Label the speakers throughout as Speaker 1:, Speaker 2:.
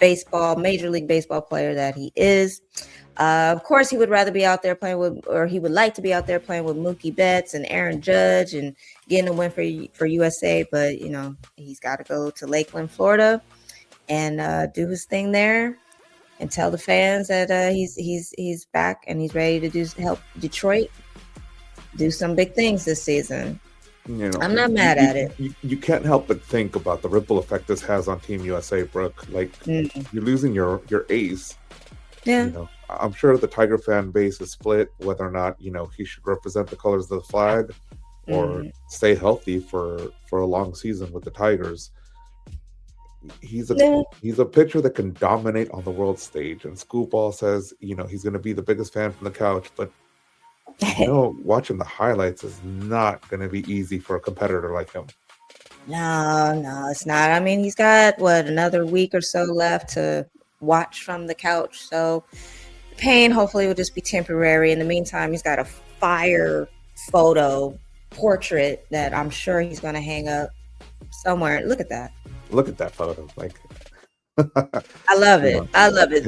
Speaker 1: Major League Baseball player that he is. Of course, he would rather be out there playing with, or he would like to be out there playing with Mookie Betts and Aaron Judge and getting a win for USA. But he's got to go to Lakeland, Florida, and do his thing there, and tell the fans that he's back and he's ready to help Detroit do some big things this season. I'm not mad at it.
Speaker 2: You can't help but think about the ripple effect this has on Team USA, Brooke. Like, you're losing your ace.
Speaker 1: Yeah.
Speaker 2: I'm sure the Tiger fan base is split whether or not he should represent the colors of the flag or stay healthy for a long season with the Tigers. He's a pitcher that can dominate on the world stage, and Skubal says he's going to be the biggest fan from the couch, but watching the highlights is not going to be easy for a competitor like him.
Speaker 1: No, it's not. I mean, he's got another week or so left to watch from the couch, so the pain hopefully will just be temporary. In the meantime, he's got a fire portrait that I'm sure he's going to hang up somewhere. Look at that
Speaker 2: photo. Like,
Speaker 1: I love it.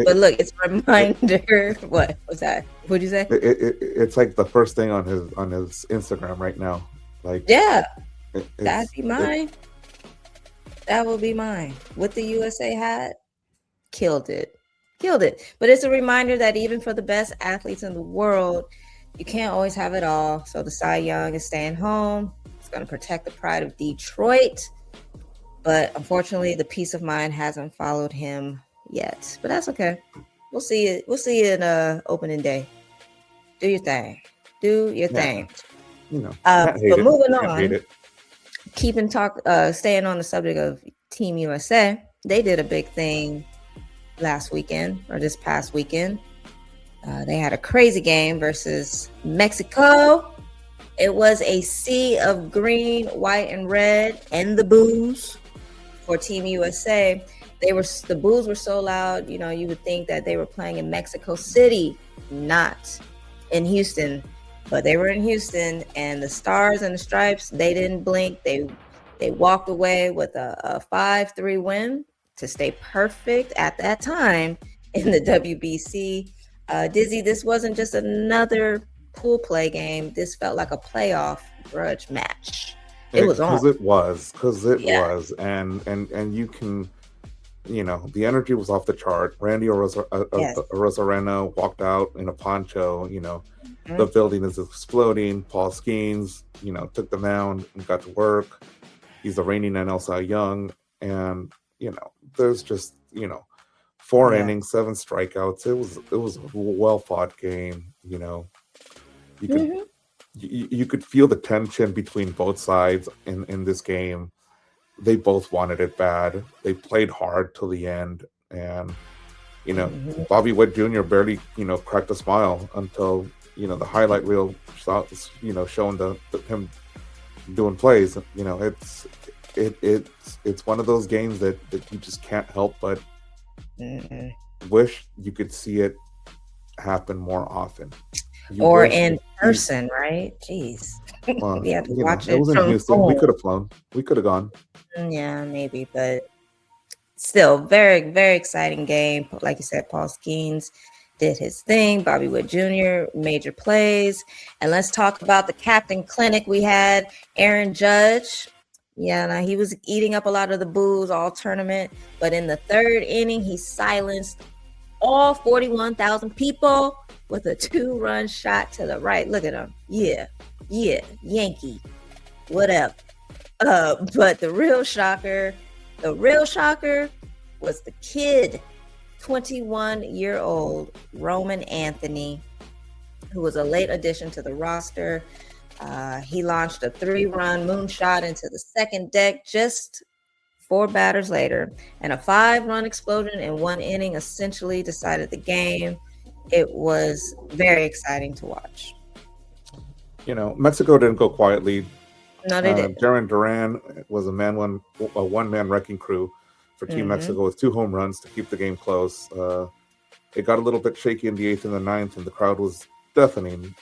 Speaker 1: But look, it's a reminder. What was that? What'd you say?
Speaker 2: It's like the first thing on his Instagram right now. Like,
Speaker 1: yeah, that'd be mine. That will be mine with the USA hat. Killed it. But it's a reminder that even for the best athletes in the world, you can't always have it all. So the Cy Young is staying home. It's going to protect the pride of Detroit. But unfortunately, the peace of mind hasn't followed him yet. But that's okay. We'll see it. We'll see it in opening day. Do your thing. Thing. But moving on, staying on the subject of Team USA, they did a big thing this past weekend. They had a crazy game versus Mexico. It was a sea of green, white, and red, and the boos for Team USA. The boos were so loud, you would think that they were playing in Mexico City, not in Houston. But they were in Houston, and the Stars and the Stripes, they didn't blink. They walked away with a 5-3 win to stay perfect at that time in the WBC. Dizzy, this wasn't just another pool play game. This felt like a playoff grudge match. It was on.
Speaker 2: Because it was. And you can, the energy was off the chart. Randy Arozarena walked out in a poncho, the building is exploding. Paul Skeens, took the mound and got to work. He's the reigning NL Cy Young. And, there's just, 4 innings, 7 strikeouts. It was a well-fought game, You could feel the tension between both sides in this game. They both wanted it bad. They played hard till the end, and Bobby Witt Jr. barely cracked a smile until the highlight reel showing him doing plays. It's one of those games that you just can't help but wish you could see it happen more often.
Speaker 1: Or in person, right? Jeez. We had to watch it.
Speaker 2: It was in Houston. Home. We could have flown. We could have gone.
Speaker 1: Yeah, maybe. But still, very, very exciting game. Like you said, Paul Skeens did his thing. Bobby Witt Jr. major plays. And let's talk about the captain clinic we had. Aaron Judge. Yeah, he was eating up a lot of the boos all tournament. But in the 3rd inning, he silenced all 41,000 people with a 2-run shot to the right. Look at him. Yeah, Yankee. Whatever. But the real shocker was the kid, 21-year-old Roman Anthony, who was a late addition to the roster. He launched a 3-run moonshot into the second deck just 4 batters later, and a 5-run explosion in 1 inning essentially decided the game. It was very exciting to watch.
Speaker 2: Mexico didn't go quietly.
Speaker 1: No, they didn't.
Speaker 2: Jaron Duran was a one-man wrecking crew for Team Mexico with 2 home runs to keep the game close. It got a little bit shaky in the 8th and the 9th, and the crowd was deafening.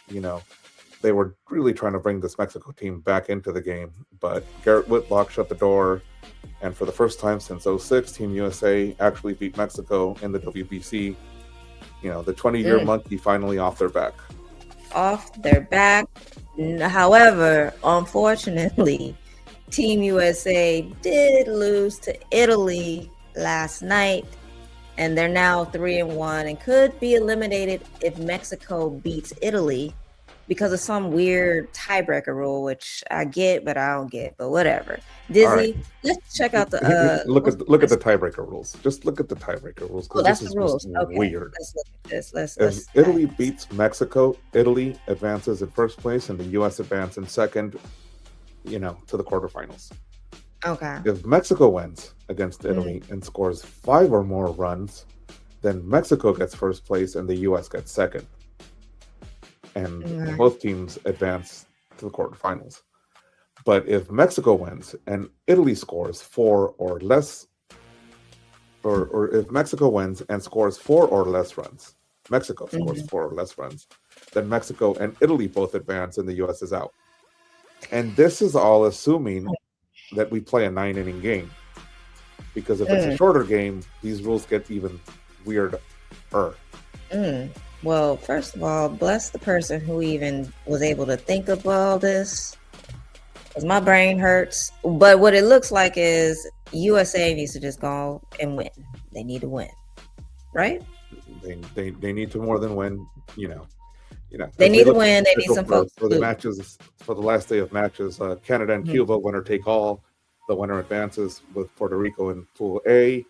Speaker 2: they were really trying to bring this Mexico team back into the game, but Garrett Whitlock shut the door. And for the first time since 2006, Team USA actually beat Mexico in the WBC. You know, the 20-year monkey finally off their back.
Speaker 1: Off their back. However, unfortunately, Team USA did lose to Italy last night, and they're now 3-1 and could be eliminated if Mexico beats Italy because of some weird tiebreaker rule, which I get, but I don't get. But whatever. Dizzy,
Speaker 2: right.
Speaker 1: Let's check out the
Speaker 2: look at the tiebreaker rules. Just look at the tiebreaker rules because
Speaker 1: that's
Speaker 2: this is
Speaker 1: the rules. Okay.
Speaker 2: weird.
Speaker 1: Let's look at this.
Speaker 2: If Italy beats Mexico, Italy advances in first place, and the U.S. advances in second. You know, to the quarterfinals.
Speaker 1: Okay.
Speaker 2: If Mexico wins against Italy and scores 5 or more runs, then Mexico gets first place and the U.S. gets second. And both teams advance to the quarterfinals. But if Mexico wins and Italy scores 4 or less, or if Mexico wins and scores 4 or less runs, Mexico scores 4 or less runs, then Mexico and Italy both advance and the U.S. is out. And this is all assuming that we play a 9-inning game. Because if it's a shorter game, these rules get even weirder.
Speaker 1: Well, first of all, bless the person who even was able to think of all this. Because my brain hurts. But what it looks like is USA needs to just go and win. They need to win. Right?
Speaker 2: They need to more than win, you know.
Speaker 1: They need to win. They need some folks
Speaker 2: for the matches, for the last day of matches. Canada and Cuba, winner take all. The winner advances with Puerto Rico in Pool A.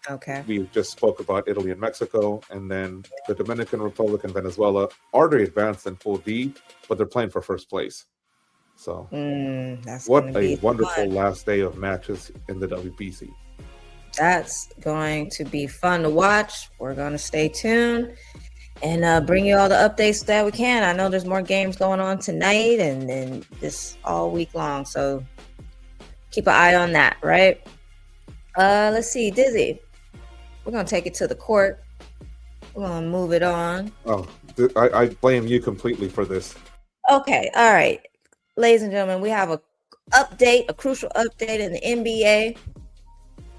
Speaker 1: Okay.
Speaker 2: We just spoke about Italy and Mexico, and then the Dominican Republic and Venezuela already advanced in Pool D, but they're playing for first place. So, what a wonderful last day of matches in the WBC.
Speaker 1: That's going to be fun to watch. We're going to stay tuned and bring you all the updates that we can. I know there's more games going on tonight and this all week long. So keep an eye on that, right? Let's see, Dizzy. We're going to take it to the court. We're going to move it on.
Speaker 2: Oh, I blame you completely for this.
Speaker 1: Okay, all right. Ladies and gentlemen, we have a crucial update in the NBA.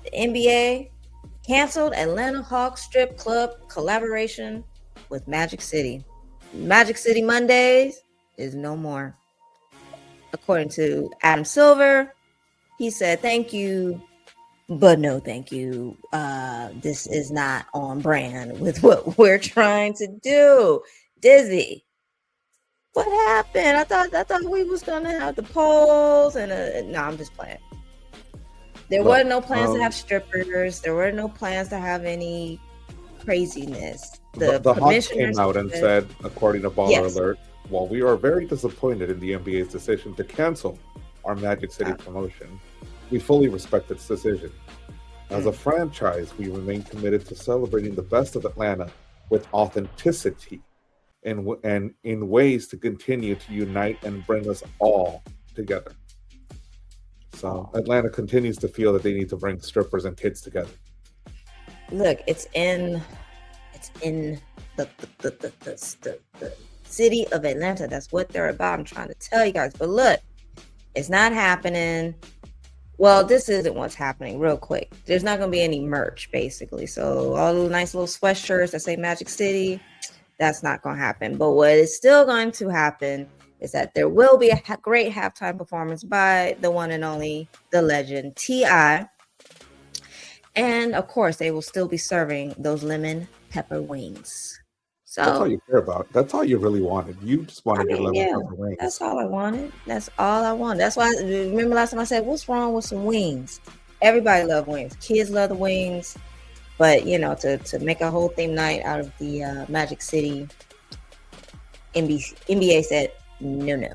Speaker 1: The NBA canceled Atlanta Hawks strip club collaboration with Magic City. Magic City Mondays is no more. According to Adam Silver, he said, "Thank you, but no thank you. This is not on brand with what we're trying to do." Dizzy, what happened? I thought we was gonna have the polls and no, I'm just playing. There were no plans to have strippers. There were no plans to have any craziness.
Speaker 2: The Hawks came out and said, according to Baller Alert, while we are very disappointed in the NBA's decision to cancel our Magic City promotion, we fully respect its decision. As a franchise, we remain committed to celebrating the best of Atlanta with authenticity and in ways to continue to unite and bring us all together. So Atlanta continues to feel that they need to bring strippers and kids together.
Speaker 1: Look, it's in the city of Atlanta. That's what they're about. I'm trying to tell you guys. But look, it's not happening. Well, this isn't what's happening. Real quick, there's not going to be any merch, basically. So all the nice little sweatshirts that say Magic City, that's not going to happen. But what is still going to happen is that there will be a great halftime performance by the one and only, the legend, T.I. And, of course, they will still be serving those lemon pepper wings. So
Speaker 2: that's all you care about. That's all you really wanted. You just wanted your lemon pepper wings.
Speaker 1: That's all I wanted. That's all I wanted. That's why, remember last time I said, what's wrong with some wings? Everybody loves wings. Kids love the wings. But, you know, to make a whole theme night out of the Magic City, NBA said, no.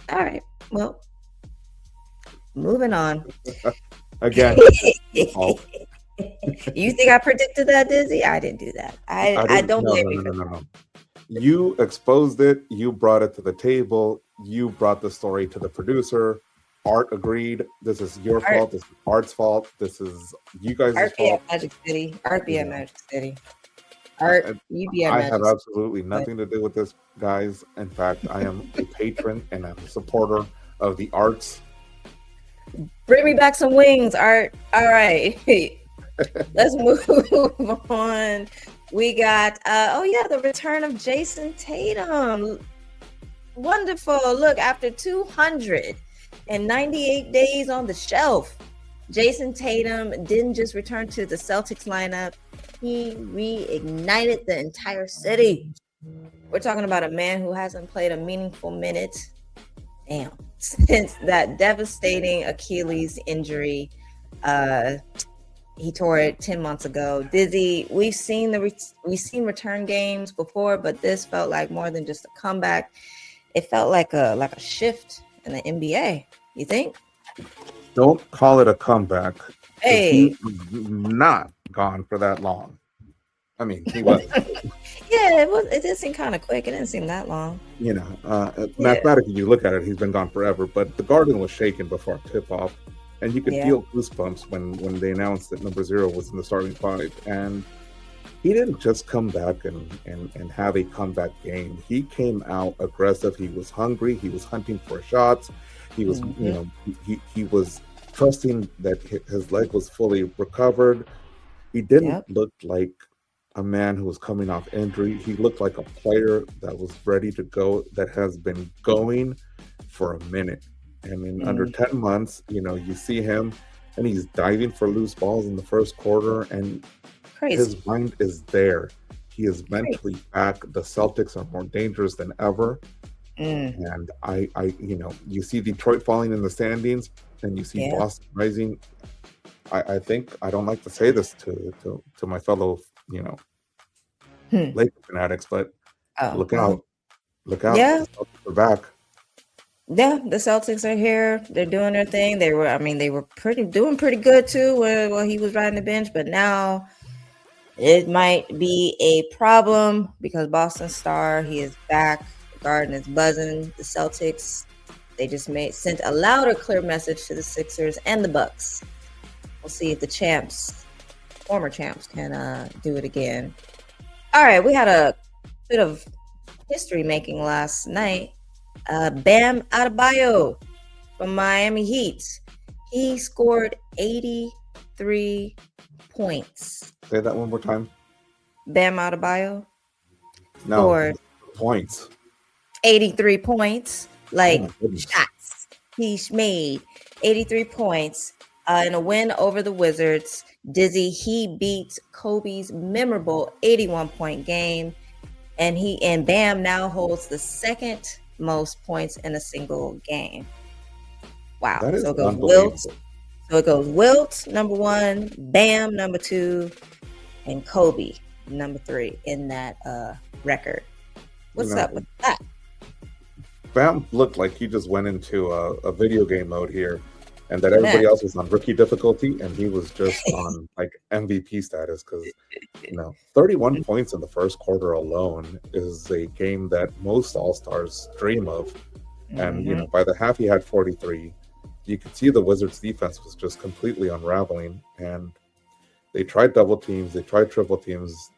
Speaker 1: All right. Well, moving on.
Speaker 2: Again.
Speaker 1: You think I predicted that, Dizzy? I didn't do that. I don't blame you.
Speaker 2: No. You exposed it. You brought it to the table. You brought the story to the producer. Art agreed. This is your fault. This is Art's fault. This is you guys' fault.
Speaker 1: Magic City. Art be at Magic City. Art, you be our
Speaker 2: I have
Speaker 1: magic.
Speaker 2: absolutely nothing to do with this, guys. In fact, I am a patron and I'm a supporter of the arts.
Speaker 1: Bring me back some wings, Art. All right. Let's move on. We got the return of Jayson Tatum. Wonderful. Look, after 298 days on the shelf, Jayson Tatum didn't just return to the Celtics lineup, he reignited the entire city. We're talking about a man who hasn't played a meaningful minute since that devastating Achilles injury. He tore it 10 months ago. Dizzy, we've seen return games before, but this felt like more than just a comeback. It felt like a shift in the NBA. You think?
Speaker 2: Don't call it a comeback.
Speaker 1: Hey,
Speaker 2: He's not gone for that long. I mean, he was.
Speaker 1: Yeah, it did seem kind of quick. It didn't seem that long.
Speaker 2: Mathematically, you look at it, he's been gone forever. But the garden was shaken before tip-off, and you could feel goosebumps when they announced that number 0 was in the starting 5. And he didn't just come back and have a comeback game. He came out aggressive. He was hungry. He was hunting for shots. He was, he was trusting that his leg was fully recovered. He didn't look like a man who was coming off injury. He looked like a player that was ready to go, that has been going for a minute. And in under 10 months, you see him and he's diving for loose balls in the first quarter, and his mind is there. He is mentally back. The Celtics are more dangerous than ever. And I you see Detroit falling in the standings, and you see Boston rising. I think, I don't like to say this to my fellow Laker fanatics, but look out.
Speaker 1: Yeah,
Speaker 2: the Celtics are back.
Speaker 1: Yeah, the Celtics are here. They're doing their thing. They were doing pretty good too while he was riding the bench, but now it might be a problem because Boston Star, he is back. The Garden is buzzing. The Celtics, they just sent a louder, clear message to the Sixers and the Bucks. We'll see if the former champs, can do it again. All right, we had a bit of history making last night. Bam Adebayo from Miami Heat. He scored 83 points.
Speaker 2: Say that one more time.
Speaker 1: Bam Adebayo
Speaker 2: scored points.
Speaker 1: 83 points, shots. He made 83 points in a win over the Wizards. Dizzy, he beat Kobe's memorable 81-point game, and Bam now holds the second most points in a single game. Wow.
Speaker 2: That is
Speaker 1: so it goes Wilt number 1, Bam number 2, and Kobe number 3 in that record. What's up with that?
Speaker 2: Bam looked like he just went into a video game mode here, and that everybody else was on rookie difficulty, and he was just on like MVP status, because 31 points in the first quarter alone is a game that most all-stars dream of. And by the half he had 43. You could see the Wizards defense was just completely unraveling, and they tried double teams, they tried triple teams.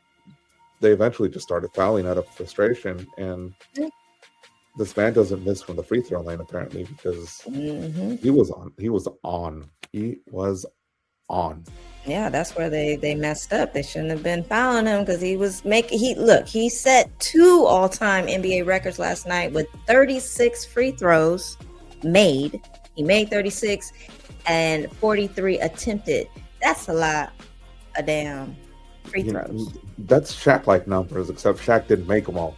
Speaker 2: They eventually just started fouling out of frustration, and this man doesn't miss from the free throw line apparently, because he was on. Yeah,
Speaker 1: that's where they messed up. They shouldn't have been fouling him, because he set 2 all-time NBA records last night with 36 free throws made. He made 36 and 43 attempted. That's a lot of damn free throws.
Speaker 2: That's Shaq-like numbers, except Shaq didn't make them all.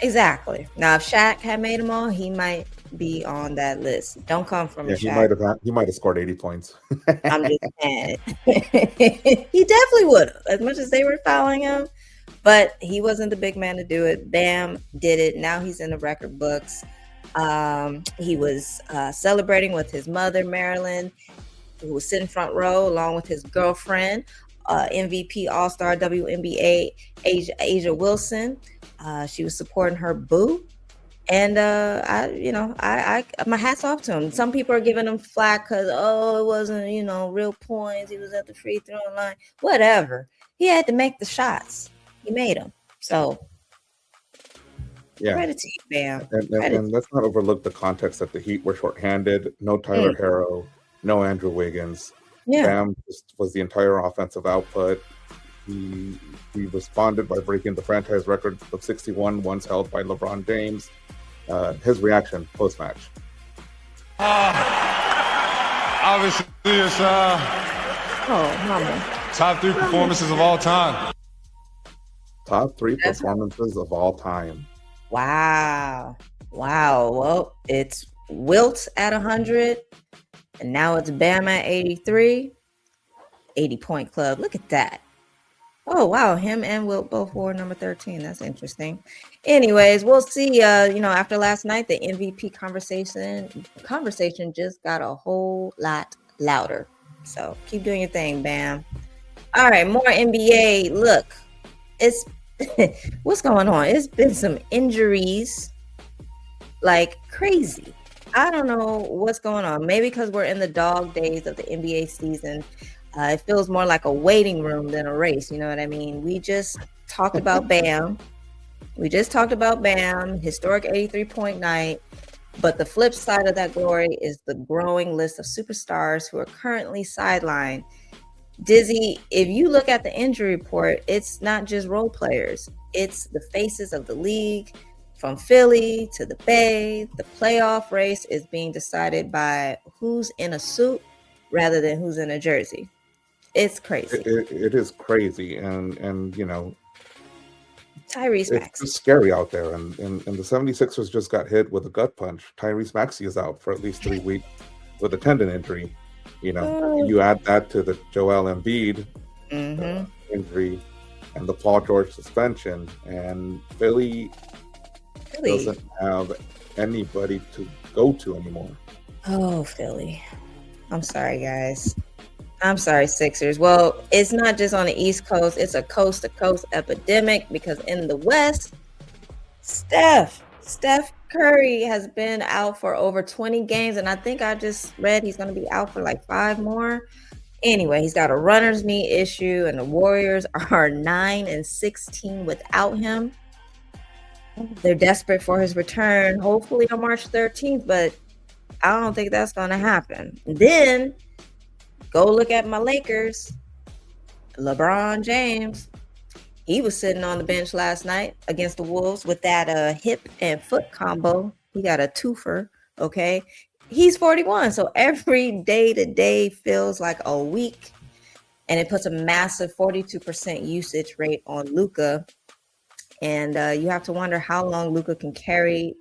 Speaker 1: Exactly. Now, if Shaq had made them all, he might be on that list. Don't come from Shaq.
Speaker 2: He might have scored 80 points.
Speaker 1: I'm just saying. He definitely would have, as much as they were fouling him. But he wasn't the big man to do it. Bam did it. Now he's in the record books. He was celebrating with his mother, Marilyn, who was sitting front row along with his girlfriend, MVP All-Star WNBA Asia Wilson. She was supporting her boo, and I my hats off to him. Some people are giving him flack because it wasn't real points. He was at the free throw line. Whatever. he had to make the shots. He made them. So, credit to you, Bam.
Speaker 2: And let's not overlook the context that the Heat were shorthanded. No Tyler Herro, no Andrew Wiggins.
Speaker 1: Yeah.
Speaker 2: Bam just was the entire offensive output. He responded by breaking the franchise record of 61 once held by LeBron James. His reaction post-match.
Speaker 3: Obviously, it's top 3 performances of all time.
Speaker 2: Top 3 performances of all time.
Speaker 1: Wow. Well, it's Wilt at 100, and now it's Bam at 83. 80-point club. Look at that. Oh, wow. Him and Wilt both wore number 13. That's interesting. Anyways, we'll see. After last night, the MVP conversation just got a whole lot louder. So keep doing your thing, Bam. All right, more NBA. Look, it's what's going on? It's been some injuries like crazy. I don't know what's going on. Maybe because we're in the dog days of the NBA season. It feels more like a waiting room than a race. You know what I mean? We just talked about Bam. Historic 83-point night. But the flip side of that glory is the growing list of superstars who are currently sidelined. Dizzy, if you look at the injury report, it's not just role players. It's the faces of the league. From Philly to the Bay, the playoff race is being decided by who's in a suit rather than who's in a jersey. It's crazy.
Speaker 2: It is crazy, and
Speaker 1: Tyrese Maxey.
Speaker 2: It's scary out there, and the 76ers just got hit with a gut punch. Tyrese Maxey is out for at least 3 weeks with a tendon injury. You add that to the Joel Embiid injury and the Paul George suspension, and Philly doesn't have anybody to go to anymore.
Speaker 1: Oh, Philly. I'm sorry, guys. I'm sorry, Sixers. Well, it's not just on the East Coast. It's a coast-to-coast epidemic because in the West, Steph Curry has been out for over 20 games, and I think I just read he's going to be out for like 5 more. Anyway, he's got a runner's knee issue, and the Warriors are 9-16 without him. They're desperate for his return, hopefully on March 13th, but I don't think that's going to happen. Then go look at my Lakers. LeBron James, he was sitting on the bench last night against the Wolves with that hip and foot combo. He got a twofer, okay? He's 41, so every day to day feels like a week, and it puts a massive 42% usage rate on Luka. And you have to wonder how long Luka can carry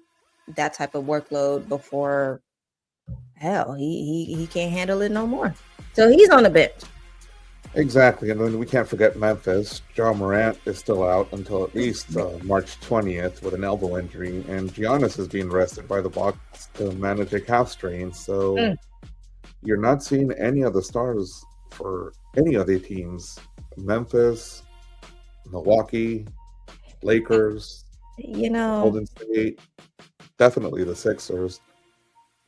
Speaker 1: that type of workload before, hell, he can't handle it no more. So he's on the bench.
Speaker 2: Exactly, and then we can't forget Memphis. Ja Morant is still out until at least March 20th with an elbow injury, and Giannis is being rested by the Bucks to manage a calf strain. So you're not seeing any of the stars for any of the teams. Memphis, Milwaukee, Lakers, Golden State, definitely the Sixers.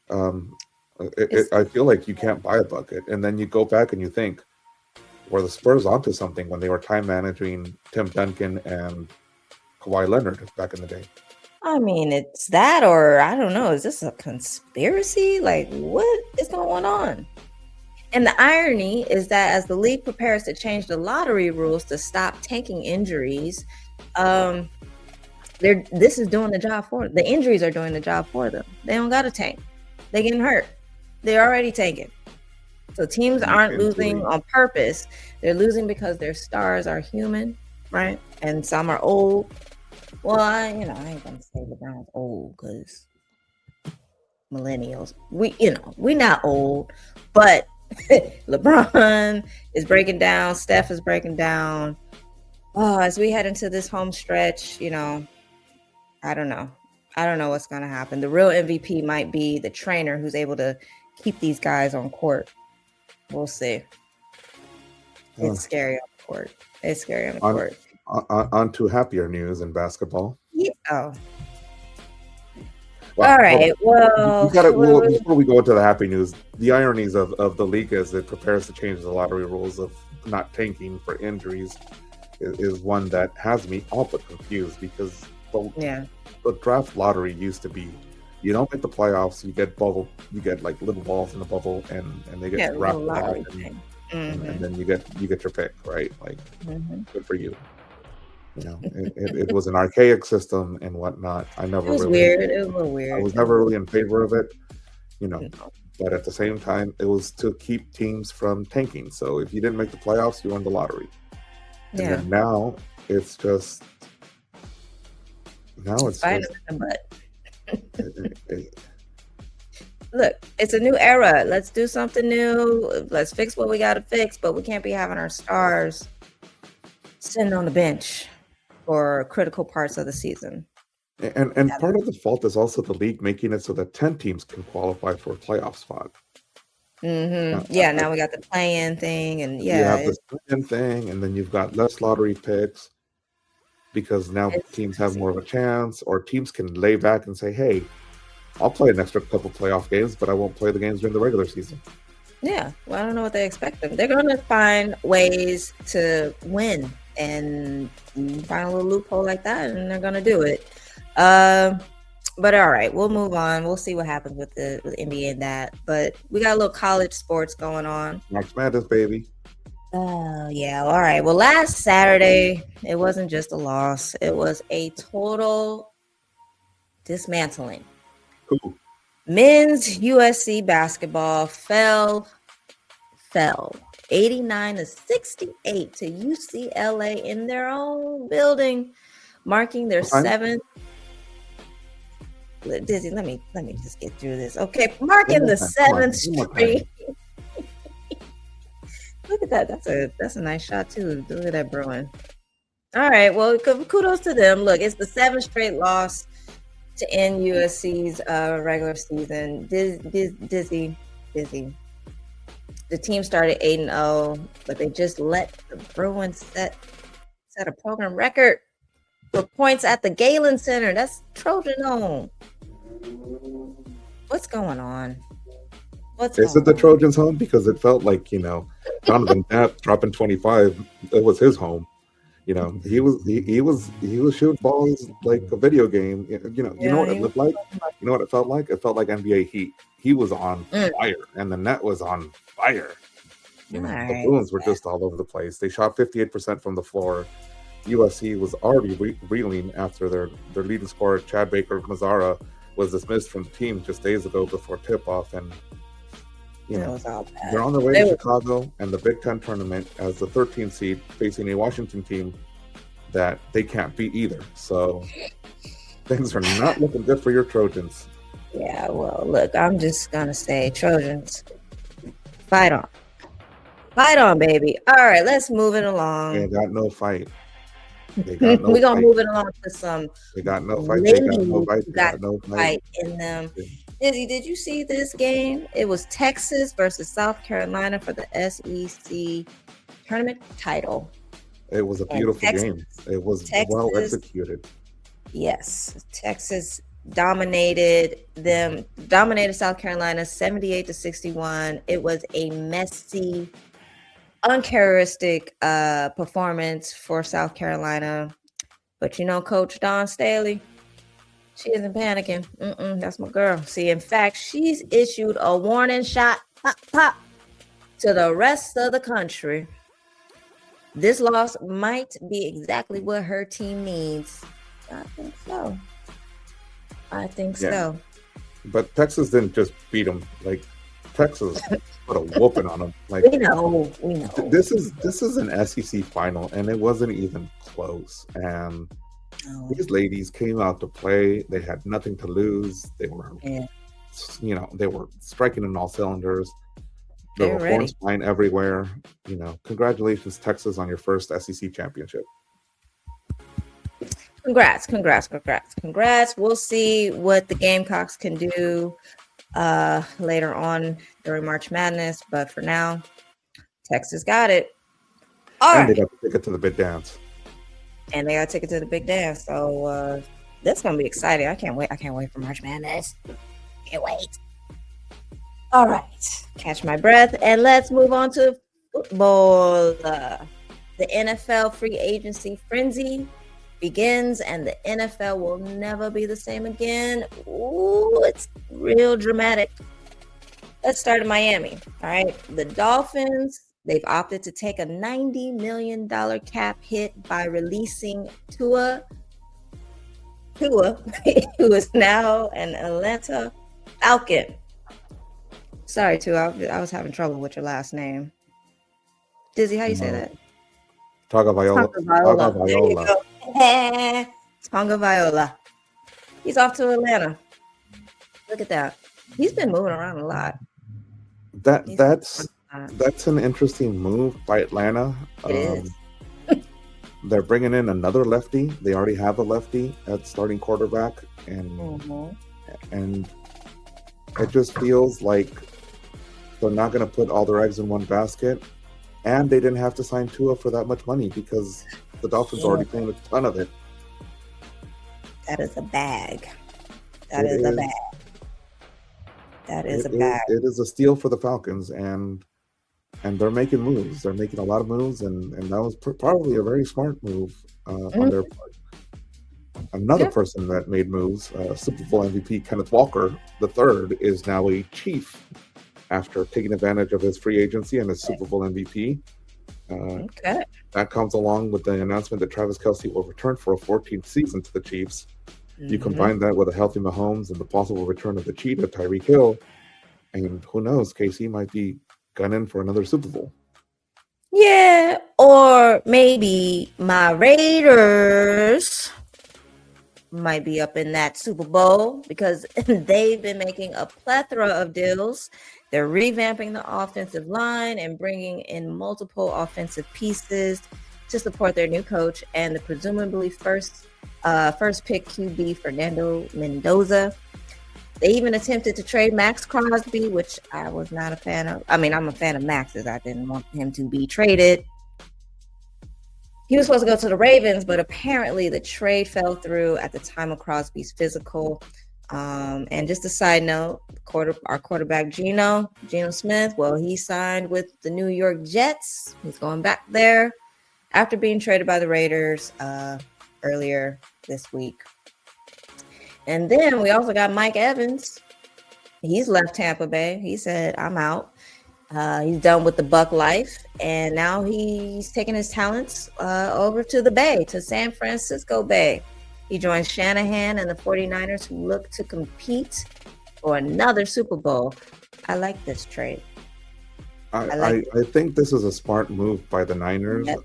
Speaker 2: I feel like you can't buy a bucket, and then you go back and you think, were the Spurs onto something when they were time managing Tim Duncan and Kawhi Leonard back in the day?
Speaker 1: I mean, it's that, or I don't know. Is this a conspiracy? Like, what is going on? And the irony is that as the league prepares to change the lottery rules to stop tanking injuries, this is doing the job for them. The injuries are doing the job for them. They don't got to tank. They're getting hurt. They're already tanking. So teams aren't losing on purpose. They're losing because their stars are human, right? And some are old. Well, I ain't gonna say LeBron's old because millennials. We're not old, but LeBron is breaking down. Steph is breaking down. Oh, as we head into this home stretch, I don't know. I don't know what's gonna happen. The real MVP might be the trainer who's able to keep these guys on court. We'll see. It's scary on the court. It's scary on the court.
Speaker 2: On to happier news in basketball.
Speaker 1: Yeah. Oh. All right. Well,
Speaker 2: before we go into the happy news, the ironies of the league as it prepares to change the lottery rules of not tanking for injuries is one that has me all but confused, because the draft lottery used to be, you don't make the playoffs, you get like little balls in the bubble, and they get drafted off, and then you get your pick, right? Like, good for you. You know, it was an archaic system and whatnot. It was weird. It was a little weird. I was never really in favor of it, you know. But at the same time, it was to keep teams from tanking. So if you didn't make the playoffs, you won the lottery. And then now it's just
Speaker 1: fine in the butt. Look, it's a new era. Let's do something new. Let's fix what we got to fix, but we can't be having our stars sitting on the bench for critical parts of the season.
Speaker 2: And part of the fault is also the league making it so that 10 teams can qualify for a playoff spot.
Speaker 1: Now we got the play-in thing, and
Speaker 2: you have this play-in thing, and then you've got less lottery picks because now teams have more of a chance, or teams can lay back and say, hey, I'll play an extra couple playoff games, but I won't play the games during the regular season.
Speaker 1: Yeah, well, I don't know what they expect them. They're going to find ways to win and find a little loophole like that, and they're going to do it. But all right, we'll move on. We'll see what happens with the NBA and that. But we got a little college sports going on.
Speaker 2: March Madness, baby.
Speaker 1: Oh, yeah. All right. Well, last Saturday, it wasn't just a loss. It was a total dismantling.
Speaker 2: Ooh.
Speaker 1: Men's USC basketball fell 89-68 to UCLA in their own building, marking their seventh. Dizzy, let me just get through this. Okay, marking the seventh straight. Look at that. That's a nice shot too. Look at that Bruin. All right. Well, kudos to them. Look, it's the seventh straight loss to end USC's regular season. Dizzy. The team started 8-0, but they just let the Bruins set a program record for points at the Galen Center. That's Trojan home. What's going on?
Speaker 2: Is it the Trojans' home? Because it felt like, Donovan Knapp dropping 25. It was his home. He was shooting balls like a video game. You know what it looked like? You know what it felt like? It felt like NBA Heat. He was on fire, and the net was on fire. The Bruins were just all over the place. They shot 58% from the floor. USC was already reeling after their leading scorer, Chad Baker-Mazara, was dismissed from the team just days ago before tip-off. And, they're on their way to Chicago and the Big Ten tournament as the 13th seed, facing a Washington team that they can't beat either. So things are not looking good for your Trojans.
Speaker 1: Yeah, well, look, I'm just going to say, Trojans, fight on. Fight on, baby. All right, let's move it along.
Speaker 2: They got no fight.
Speaker 1: We're going to move it along to some.
Speaker 2: They got no fight. They got no fight. They
Speaker 1: got no fight in them. Izzy, did you see this game? It was Texas versus South Carolina for the SEC tournament title.
Speaker 2: It was a beautiful game. It was well executed.
Speaker 1: Yes. Texas dominated South Carolina 78-61. It was a messy, uncharacteristic performance for South Carolina. But Coach Dawn Staley, she isn't panicking. That's my girl. See, in fact, she's issued a warning shot, pop, to the rest of the country. This loss might be exactly what her team needs. I think so.
Speaker 2: But Texas didn't just beat them. Like, Texas put a whooping on them. Like,
Speaker 1: we know.
Speaker 2: This is an SEC final, and it wasn't even close. And these ladies came out to play. They had nothing to lose. They were, they were striking in all cylinders. There were horns flying everywhere. Congratulations, Texas, on your first SEC championship.
Speaker 1: Congrats. We'll see what the Gamecocks can do later on during March Madness. But for now, Texas got it.
Speaker 2: They got the ticket to the big dance. So that's going to be exciting. I can't wait for March Madness.
Speaker 1: Can't wait. All right. Catch my breath. And let's move on to football. The NFL free agency frenzy begins, and the NFL will never be the same again. Ooh, it's real dramatic. Let's start in Miami. All right. The Dolphins, they've opted to take a $90 million cap hit by releasing Tua, who is now an Atlanta Falcon. Sorry, Tua, I was having trouble with your last name. Dizzy, how you say that?
Speaker 2: Tagovailoa.
Speaker 1: There you go. Tagovailoa. He's off to Atlanta. Look at that. He's been moving around a lot.
Speaker 2: That's an interesting move by Atlanta.
Speaker 1: It is.
Speaker 2: They're bringing in another lefty. They already have a lefty at starting quarterback, and it just feels like they're not going to put all their eggs in one basket. And they didn't have to sign Tua for that much money because the Dolphins already paying a ton of it.
Speaker 1: That is a bag. That is a bag.
Speaker 2: It is a steal for the Falcons, and they're making moves. They're making a lot of moves, and that was probably a very smart move on their part. Another person that made moves, Super Bowl MVP Kenneth Walker III, is now a Chief after taking advantage of his free agency and his Super Bowl MVP. That comes along with the announcement that Travis Kelce will return for a 14th season to the Chiefs. You combine that with a healthy Mahomes and the possible return of the cheetah, Tyreek Hill, and who knows, KC might be gunning for another Super Bowl.
Speaker 1: Yeah, or maybe my Raiders might be up in that Super Bowl because they've been making a plethora of deals. They're revamping the offensive line and bringing in multiple offensive pieces to support their new coach and the presumably first pick QB Fernando Mendoza. They even attempted to trade Max Crosby, which I was not a fan of. I mean, I'm a fan of Max's. I didn't want him to be traded. He was supposed to go to the Ravens, but apparently the trade fell through at the time of Crosby's physical. And just a side note, our quarterback Geno Smith, well, he signed with the New York Jets. He's going back there after being traded by the Raiders earlier this week. And then we also got Mike Evans. He's left Tampa Bay. He said, I'm out. He's done with the Buck life, and now he's taking his talents over to the Bay, to San Francisco Bay. He joins Shanahan and the 49ers, who look to compete for another Super Bowl. I like this trade.
Speaker 2: I think this is a smart move by the Niners. Yep.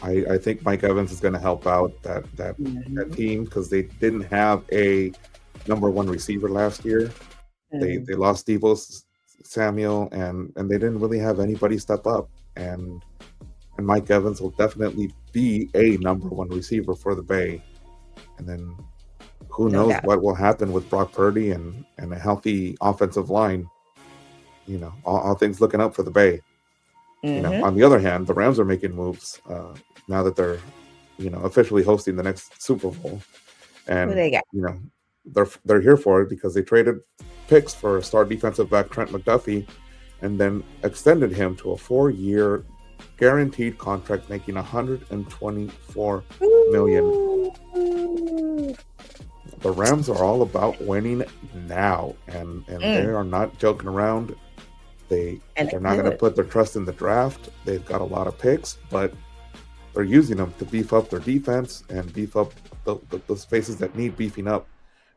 Speaker 2: I think Mike Evans is going to help out that team because they didn't have a number one receiver last year. They lost Deebo Samuel, and they didn't really have anybody step up. And Mike Evans will definitely be a number one receiver for the Bay. And then who knows what will happen with Brock Purdy and a healthy offensive line. You know, all things looking up for the Bay. You know, on the other hand, the Rams are making moves now that they're, officially hosting the next Super Bowl. And
Speaker 1: who they got?
Speaker 2: They're here for it because they traded picks for star defensive back Trent McDuffie and then extended him to a 4-year guaranteed contract making $124 million. The Rams are all about winning now, and they are not joking around. They're not going to put their trust in the draft. They've got a lot of picks, but they're using them to beef up their defense and beef up the spaces that need beefing up.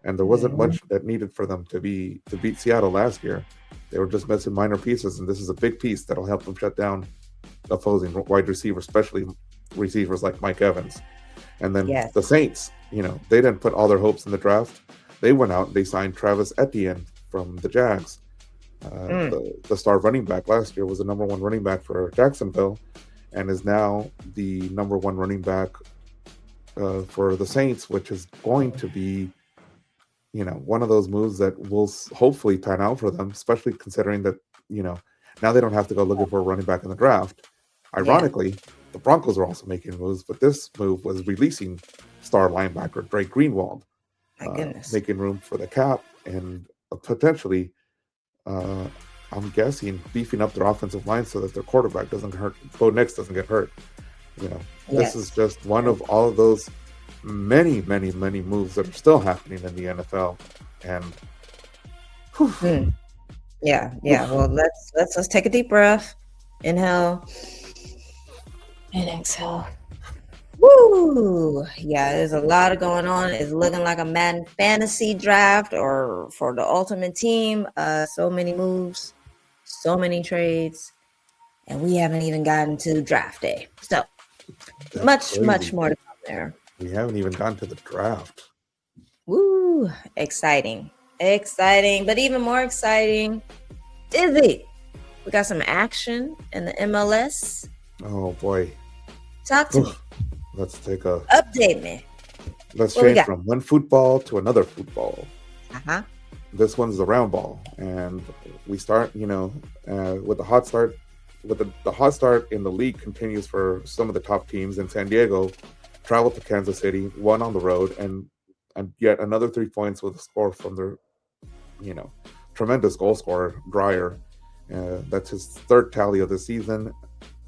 Speaker 2: And there wasn't much that needed for them to beat Seattle last year. They were just missing minor pieces, and this is a big piece that'll help them shut down opposing wide receivers, especially receivers like Mike Evans. And then the Saints, they didn't put all their hopes in the draft. They went out and they signed Travis Etienne from the Jags. The star running back last year was the number one running back for Jacksonville and is now the number one running back for the Saints, which is going to be one of those moves that will hopefully pan out for them, especially considering that, now they don't have to go looking for a running back in the draft. Ironically, the Broncos are also making moves, but this move was releasing star linebacker Drake Greenwald, making room for the cap and potentially, I I'm guessing, beefing up their offensive line so that their quarterback doesn't hurt, Bo Nix doesn't get hurt. You know, this is just one of all of those many moves that are still happening in the NFL. And
Speaker 1: yeah. Well, let's take a deep breath. Inhale and exhale. Woo! Yeah, there's a lot of going on. It's looking like a Madden fantasy draft or for the ultimate team. So many moves, so many trades, and we haven't even gotten to draft day. So much more to come there.
Speaker 2: We haven't even gotten to the draft.
Speaker 1: Woo! Exciting, but even more exciting, Dizzy. We got some action in the MLS.
Speaker 2: Oh boy!
Speaker 1: Talk to me.
Speaker 2: Let's take a
Speaker 1: update me.
Speaker 2: Let's change from one football to another football. This one's the round ball, and we start, with the hot start. The hot start in the league continues for some of the top teams. In San Diego, traveled to Kansas City, won on the road, and yet another 3 points with a score from their, tremendous goal scorer, Dreyer. That's his third tally of the season,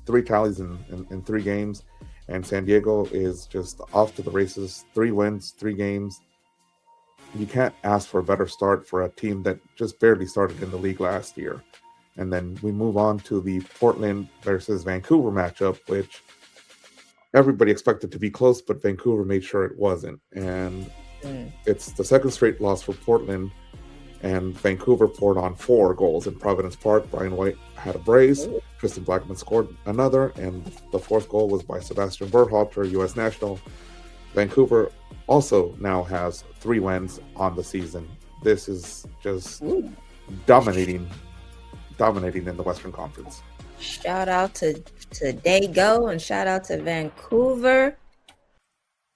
Speaker 2: 3 tallies in 3 games. And San Diego is just off to the races. 3 wins, 3 games. You can't ask for a better start for a team that just barely started in the league last year. And then we move on to the Portland versus Vancouver matchup, which everybody expected to be close, but Vancouver made sure it wasn't. And it's the second straight loss for Portland. And Vancouver poured on 4 goals in Providence Park. Brian White had a brace. Tristan Blackman scored another. And the 4th goal was by Sebastian Berhalter, U.S. national. Vancouver also now has 3 wins on the season. This is just dominating in the Western Conference.
Speaker 1: Shout out to Dago and shout out to Vancouver.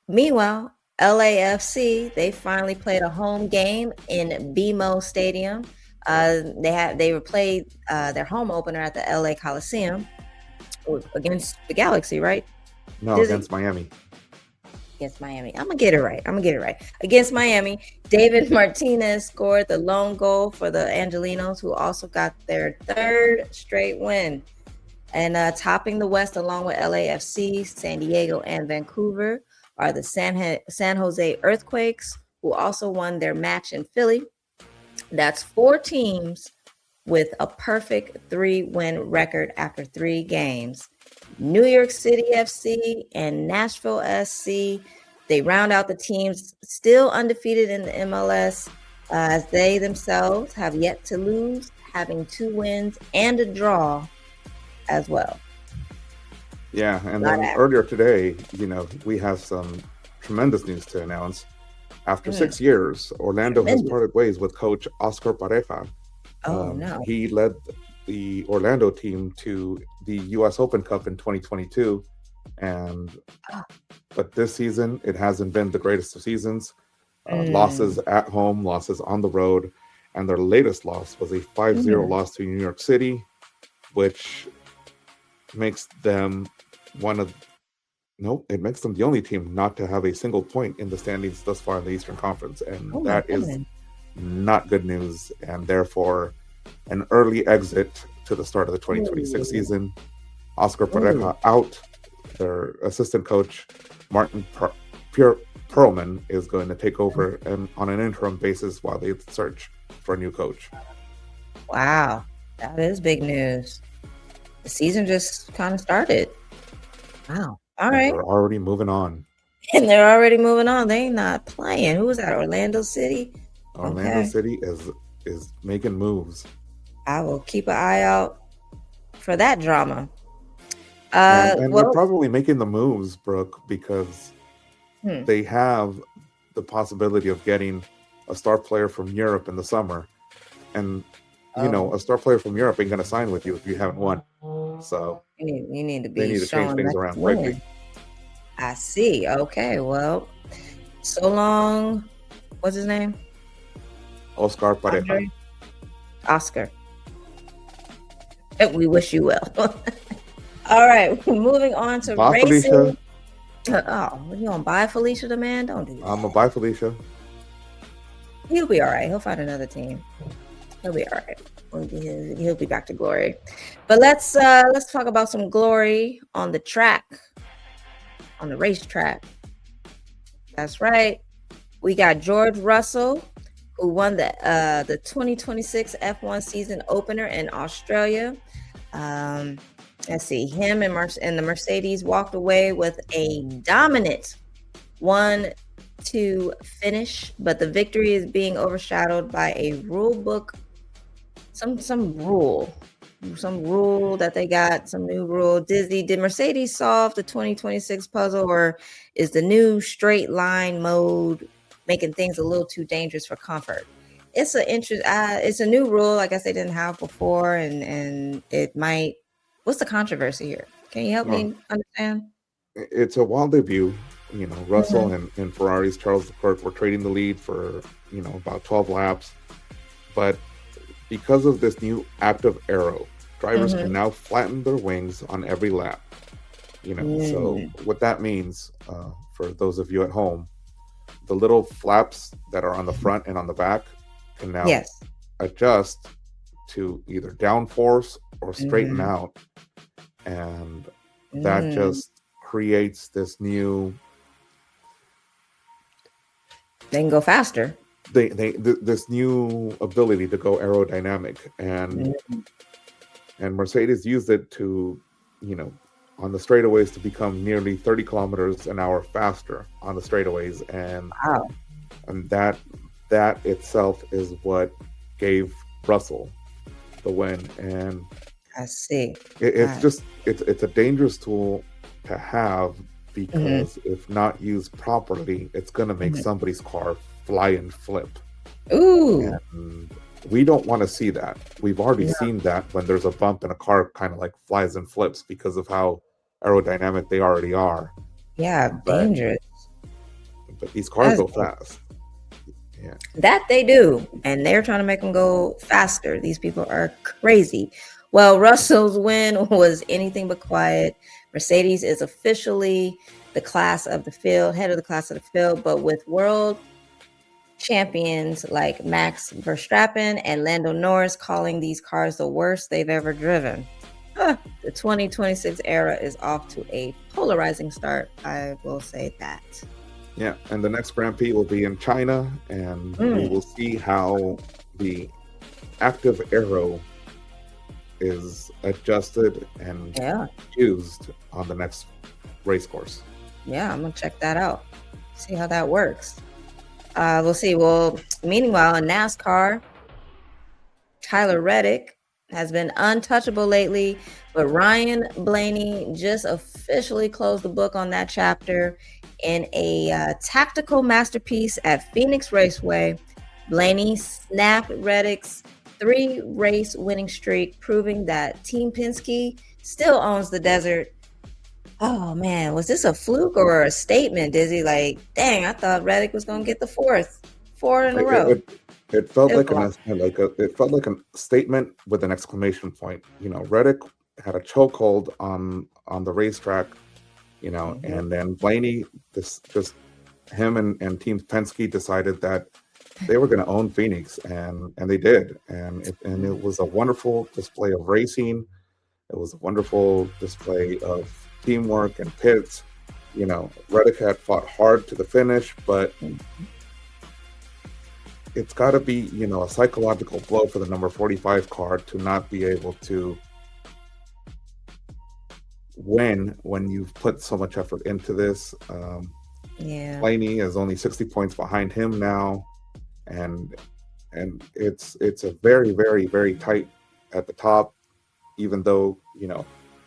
Speaker 1: Meanwhile, LAFC, they finally played a home game in BMO Stadium. They played their home opener at the LA Coliseum against the Galaxy, right?
Speaker 2: No, against Miami.
Speaker 1: Against Miami. I'm gonna get it right. Against Miami, David Martinez scored the lone goal for the Angelinos, who also got their 3rd straight win. And topping the West along with LAFC, San Diego, and Vancouver are the San Jose Earthquakes, who also won their match in Philly. That's 4 teams with a perfect 3-win record after 3 games. New York City FC and Nashville SC, they round out the teams still undefeated in the MLS, as they themselves have yet to lose, having 2 wins and a draw as well.
Speaker 2: Yeah, and then earlier today, we have some tremendous news to announce. After 6 years, Orlando has parted ways with coach Oscar Pareja.
Speaker 1: No.
Speaker 2: He led the Orlando team to the U.S. Open Cup in 2022, but this season it hasn't been the greatest of seasons. Losses at home, losses on the road, and their latest loss was a 5-0 loss to New York City, which makes them it makes them the only team not to have a single point in the standings thus far in the Eastern Conference, and that is not good news, and therefore an early exit to the start of the 2026 season. Oscar Pareja out. Their assistant coach, Martin Perlman, is going to take over and on an interim basis while they search for a new coach.
Speaker 1: Wow, that is big news. The season just kind of started. Wow. All right.
Speaker 2: They're already moving on.
Speaker 1: And they're already moving on. They ain't not playing. Who was that? Orlando City?
Speaker 2: Orlando City is making moves.
Speaker 1: I will keep an eye out for that drama.
Speaker 2: And they're probably making the moves, Brooke, because they have the possibility of getting a star player from Europe in the summer. And, a star player from Europe ain't going to sign with you if you haven't won. So
Speaker 1: you need to be
Speaker 2: they need to change things around quickly.
Speaker 1: I see. Okay, well, so long. What's his name?
Speaker 2: Oscar Pareja.
Speaker 1: Oscar. We wish you well. All right, moving on to racing. Felicia. You gonna buy Felicia the man? Don't do that.
Speaker 2: I'm gonna buy Felicia.
Speaker 1: He'll be all right. He'll find another team. He'll be all right. He'll be back to glory. But let's talk about some glory on the track, on the racetrack. That's right. We got George Russell, who won the 2026 F1 season opener in Australia. Let's see, him and the Mercedes walked away with a dominant 1-2 finish, but the victory is being overshadowed by a rule book, some rule that they got, some new rule. Did Mercedes solve the 2026 puzzle, or is the new straight line mode making things a little too dangerous for comfort? It's a new rule, I guess they didn't have before, and it might. What's the controversy here? Can you help me understand?
Speaker 2: It's a wild debut. Russell and Ferrari's Charles Leclerc were trading the lead for about 12 laps, but because of this new active aero, drivers can now flatten their wings on every lap. So what that means, for those of you at home, the little flaps that are on the front and on the back can now adjust to either downforce or straighten out, and that just creates this new.
Speaker 1: They can go faster.
Speaker 2: This new ability to go aerodynamic, and Mercedes used it to, on the straightaways to become nearly 30 kilometers an hour faster on the straightaways, and that itself is what gave Russell the win. And
Speaker 1: I see.
Speaker 2: It's a dangerous tool to have, because if not used properly, it's going to make somebody's car fly and flip.
Speaker 1: Ooh.
Speaker 2: And we don't want to see that. We've already seen that when there's a bump and a car kind of like flies and flips because of how aerodynamic they already are.
Speaker 1: Yeah, dangerous.
Speaker 2: But these cars go fast. Yeah.
Speaker 1: That they do. And they're trying to make them go faster. These people are crazy. Well, Russell's win was anything but quiet. Mercedes is officially the class of the field, head of the class of the field, but with world champions like Max Verstappen and Lando Norris calling these cars the worst they've ever driven. The 2026 era is off to a polarizing start. I will say that.
Speaker 2: Yeah, and the next Grand Prix will be in China, and we will see how the active aero is adjusted and used on the next race course.
Speaker 1: Yeah, I'm gonna check that out. See how that works. We'll see. Well, meanwhile, in NASCAR, Tyler Reddick has been untouchable lately, but Ryan Blaney just officially closed the book on that chapter in a tactical masterpiece at Phoenix Raceway. Blaney snapped Reddick's 3-race winning streak, proving that Team Penske still owns the desert. Oh man, was this a fluke or a statement, Dizzy? Like, dang, I thought Reddick was gonna get the four in a row.
Speaker 2: It felt like a statement with an exclamation point. Reddick had a chokehold on the racetrack, and then Blaney, just him and Team Penske decided that they were going to own Phoenix, and they did, and it was a wonderful display of racing. It was a wonderful display of teamwork and pits. Reddick had fought hard to the finish, but it's got to be, a psychological blow for the number 45 car to not be able to win when you've put so much effort into this. Blaney is only 60 points behind him now, and it's a very, very, very tight at the top. Even though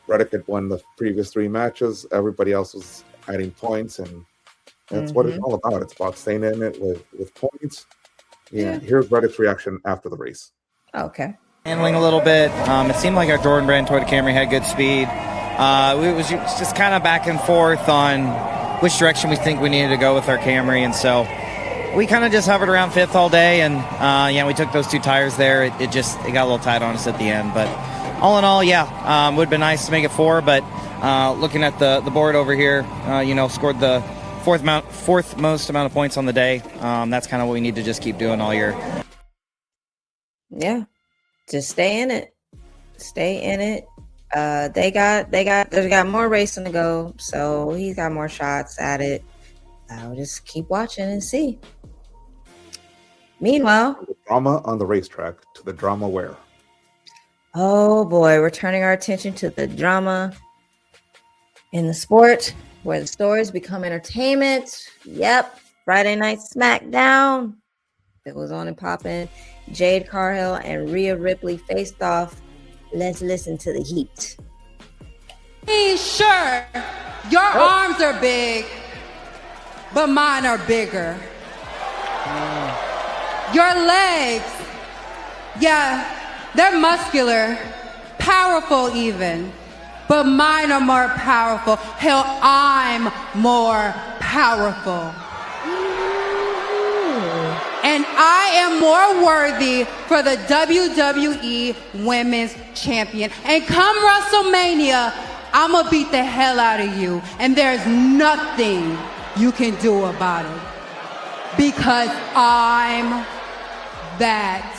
Speaker 2: Reddick had won the previous 3 matches, everybody else was adding points, and that's what it's all about. It's about staying in it with points. Here's Reddick's reaction after the race.
Speaker 1: Okay.
Speaker 4: Handling a little bit. It seemed like our Jordan Brand Toyota Camry had good speed. It was just kind of back and forth on which direction we think we needed to go with our Camry, and so we kind of just hovered around 5th all day, and we took those 2 tires there. It got a little tight on us at the end, but all in all, would have been nice to make it 4, but looking at the board over here, scored the fourth most amount of points on the day. That's kind of what we need to just keep doing all year.
Speaker 1: Yeah, just stay in it. Stay in it. They got more racing to go, so he's got more shots at it. I'll just keep watching and see. Meanwhile,
Speaker 2: the drama on the racetrack to the drama where?
Speaker 1: Oh boy, we're turning our attention to the drama in the sport where the stories become entertainment. Yep, Friday Night SmackDown. It was on and popping. Jade Cargill and Rhea Ripley faced off. Let's listen to the heat.
Speaker 5: Sure, your arms are big, but mine are bigger. Your legs, yeah, they're muscular, powerful even, but mine are more powerful. Hell, I'm more powerful. And I am more worthy for the WWE Women's Champion. And come WrestleMania, I'm gonna beat the hell out of you. And there's nothing you can do about it. Because I'm that.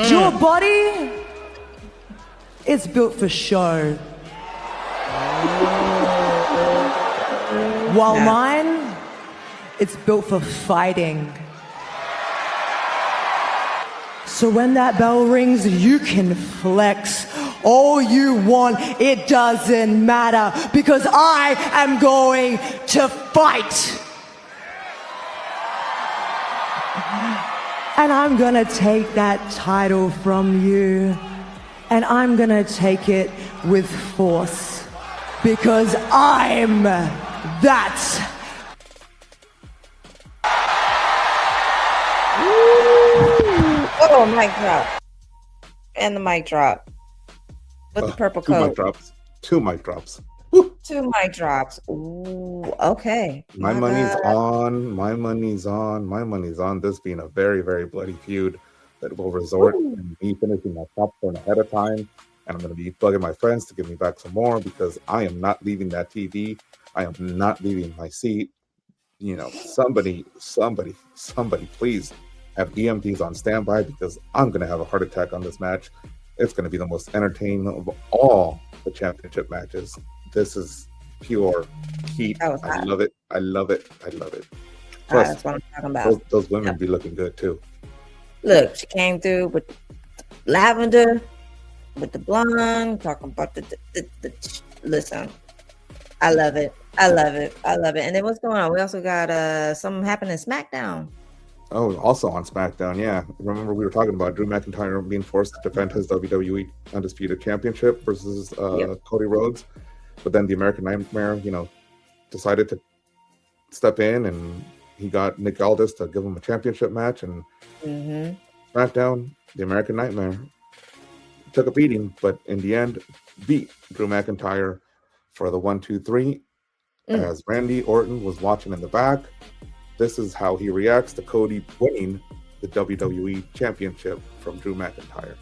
Speaker 6: Your body is built for show. While mine, it's built for fighting. So when that bell rings, you can flex all you want. It doesn't matter because I am going to fight. And I'm gonna take that title from you, and I'm gonna take it with force because I'm that.
Speaker 1: Oh, mic drop. And the mic drop. With the purple coat.
Speaker 2: 2 mic drops. 2 mic drops.
Speaker 1: 2 mic drops. Ooh, okay.
Speaker 2: My money's on. My money's on. My money's on this being a very, very bloody feud that will resort in me finishing my popcorn ahead of time. And I'm going to be bugging my friends to give me back some more because I am not leaving that TV. I am not leaving my seat. You know, somebody, please have EMTs on standby because I'm going to have a heart attack on this match. It's going to be the most entertaining of all the championship matches. This is pure heat. I love it. I love it. I love it. Plus,
Speaker 1: that's what I'm talking about.
Speaker 2: Those women be looking good too.
Speaker 1: Look, she came through with lavender, with the blonde, talking about the listen. I love it. I love it. I love it. And then what's going on? We also got something happening in SmackDown.
Speaker 2: Oh, also on SmackDown, yeah. Remember we were talking about Drew McIntyre being forced to defend his WWE Undisputed Championship versus Cody Rhodes. But then the American Nightmare, you know, decided to step in and he got Nick Aldis to give him a championship match. And SmackDown, the American Nightmare took a beating, but in the end beat Drew McIntyre for the 1-2-3 as Randy Orton was watching in the back. This is how he reacts to Cody winning the WWE Championship from Drew McIntyre.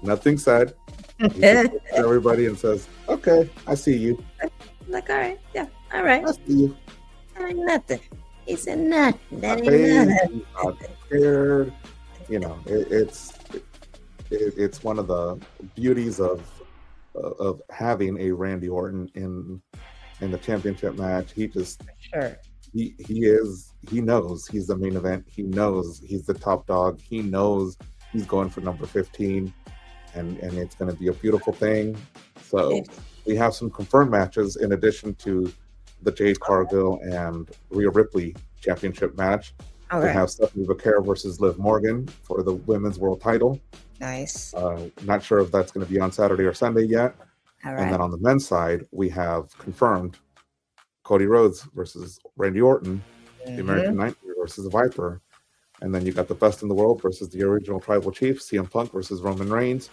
Speaker 2: Nothing said. He looks at everybody and says, "Okay, I see you."
Speaker 1: Like, all right, yeah, all right.
Speaker 2: I see you.
Speaker 1: That ain't nothing. He said nothing. That
Speaker 2: Not
Speaker 1: ain't nothing.
Speaker 2: not scared. You know, it's one of the beauties of having a Randy Orton in the championship match. He just he knows he's the main event. He knows he's the top dog. He knows he's going for number 15, and it's going to be a beautiful thing. So we have some confirmed matches in addition to the Jade Cargill and Rhea Ripley championship match. We have Stephanie Vaquero versus Liv Morgan for the women's world title.
Speaker 1: Nice.
Speaker 2: Not sure if that's going to be on Saturday or Sunday yet. And then on the men's side, we have confirmed Cody Rhodes versus Randy Orton, the American Nightmare versus the Viper. And then you got the Best in the World versus the original Tribal Chief, CM Punk versus Roman Reigns.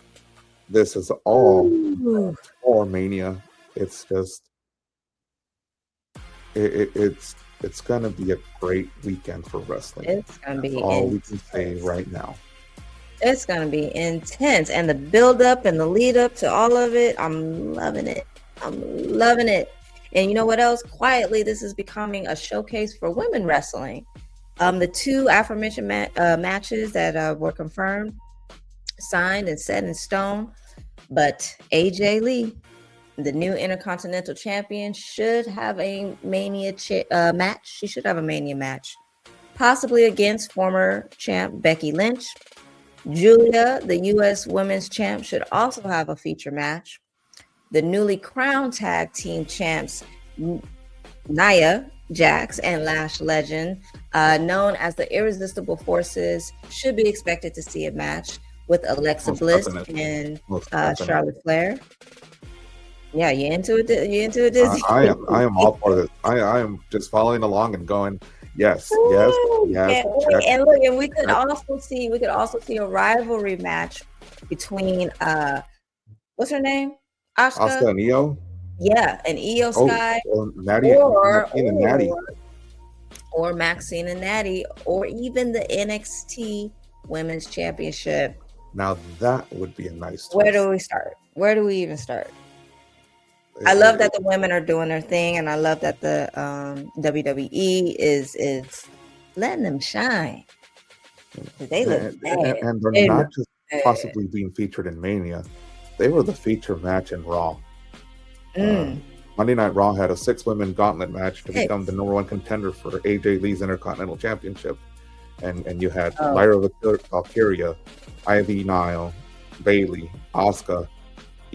Speaker 2: This is all Mania. It's just, it's going to be a great weekend for wrestling.
Speaker 1: It's going to be
Speaker 2: all we can say right now.
Speaker 1: It's going to be intense. And the build up and the lead up to all of it, I'm loving it. I'm loving it. And you know what else? Quietly, this is becoming a showcase for women wrestling. The two aforementioned matches that were confirmed, signed, and set in stone. But AJ Lee, the new Intercontinental Champion, should have a Mania match. She should have a Mania match, possibly against former champ Becky Lynch. Julia, the U.S. Women's Champ, should also have a feature match. The newly crowned tag team champs Nia Jax and Lash Legend, known as the Irresistible Forces, should be expected to see a match with Alexa Bliss and Charlotte Flair. Yeah, you into it? You into it, Dizzy?
Speaker 2: I am all for this. I am just following along and going. Yes.
Speaker 1: And look, and we could also see a rivalry match between what's her name?
Speaker 2: Asuka and Io.
Speaker 1: Yeah, and Io Sky, or Maxine and Natty, or even the NXT Women's Championship.
Speaker 2: Now that would be a nice twist.
Speaker 1: Where do we start? Where do we even start? I love that the women are doing their thing, and I love that the WWE is letting them shine. They look bad.
Speaker 2: And they're not just possibly being featured in Mania. They were the feature match in Raw. Monday Night Raw had a 6-women gauntlet match to become the #1 contender for AJ Lee's Intercontinental Championship. And you had Lyra Valkyria, Ivy Nile, Bayley, Asuka,